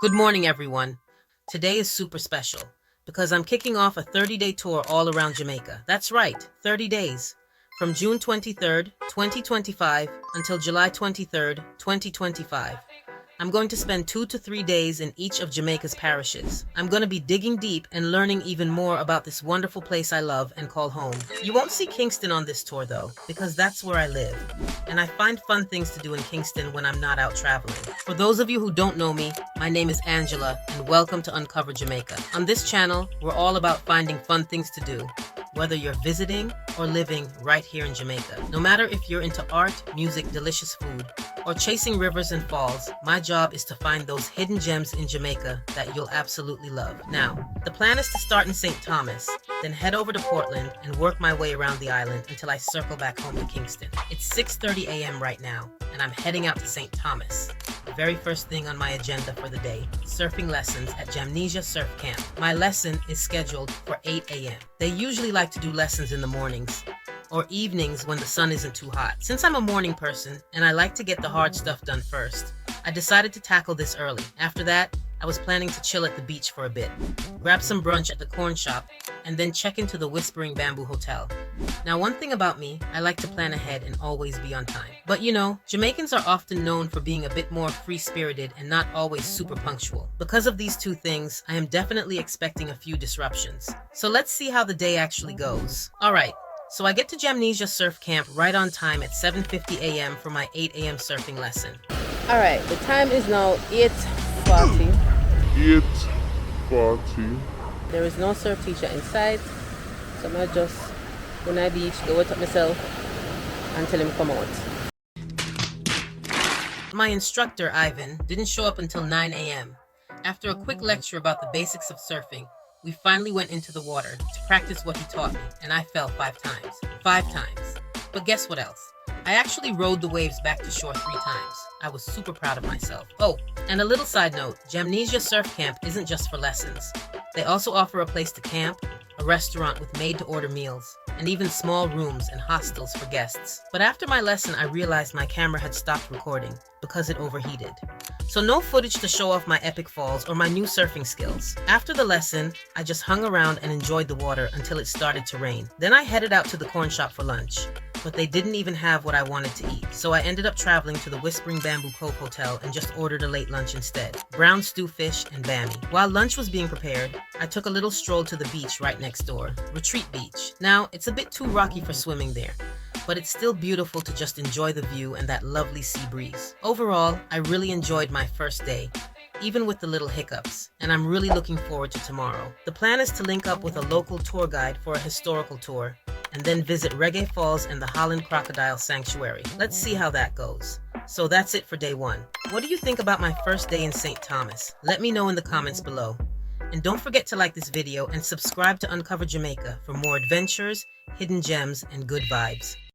Good morning, everyone. Today is super special because I'm kicking off a 30-day tour all around Jamaica. That's right, 30 days. From June 23rd, 2025 until July 23rd, 2025. I'm going to spend 2 to 3 days in each of Jamaica's parishes. I'm going to be digging deep and learning even more about this wonderful place I love and call home. You won't see Kingston on this tour though, because that's where I live. And I find fun things to do in Kingston when I'm not out traveling. For those of you who don't know me, my name is Angela and welcome to Uncover Jamaica. On this channel, we're all about finding fun things to do, whether you're visiting or living right here in Jamaica. No matter if you're into art, music, delicious food, or chasing rivers and falls, my job is to find those hidden gems in Jamaica that you'll absolutely love. Now, the plan is to start in St. Thomas, then head over to Portland and work my way around the island until I circle back home to Kingston. It's 6:30 a.m. right now, and I'm heading out to St. Thomas. The very first thing on my agenda for the day, surfing lessons at Jamnesia Surf Camp. My lesson is scheduled for 8 a.m. They usually like to do lessons in the mornings or evenings when the sun isn't too hot. Since I'm a morning person and I like to get the hard stuff done first, I decided to tackle this early. After that, I was planning to chill at the beach for a bit, grab some brunch at the corn shop, and then check into the Whispering Bamboo Hotel. Now, one thing about me, I like to plan ahead and always be on time. But you know, Jamaicans are often known for being a bit more free-spirited and not always super punctual. Because of these two things, I am definitely expecting a few disruptions. So let's see how the day actually goes. Alright, so I get to Jamnesia Surf Camp right on time at 7:50 a.m. for my 8 a.m. surfing lesson. Alright, the time is now 8:40. 8:40. There is no surf teacher inside, so I'm just going to the beach, go wet up myself until him come out. My instructor, Ivan, didn't show up until 9 a.m. After a quick lecture about the basics of surfing, we finally went into the water to practice what he taught me, and I fell 5 times. 5 times. But guess what else? I actually rode the waves back to shore 3 times. I was super proud of myself. Oh, and a little side note, Jamnesia Surf Camp isn't just for lessons. They also offer a place to camp, a restaurant with made-to-order meals, and even small rooms and hostels for guests. But after my lesson, I realized my camera had stopped recording because it overheated. So no footage to show off my epic falls or my new surfing skills. After the lesson, I just hung around and enjoyed the water until it started to rain. Then I headed out to the corn shop for lunch, but they didn't even have what I wanted to eat. So I ended up traveling to the Whispering Bamboo Cove Hotel and just ordered a late lunch instead. Brown stew fish and bammy. While lunch was being prepared, I took a little stroll to the beach right next door, Retreat Beach. Now, it's a bit too rocky for swimming there, but it's still beautiful to just enjoy the view and that lovely sea breeze. Overall, I really enjoyed my first day, even with the little hiccups, and I'm really looking forward to tomorrow. The plan is to link up with a local tour guide for a historical tour, and then visit Reggae Falls and the Holland Crocodile Sanctuary. Let's see how that goes. So that's it for day 1. What do you think about my first day in St. Thomas? Let me know in the comments below. And don't forget to like this video and subscribe to Uncover Jamaica for more adventures, hidden gems, and good vibes.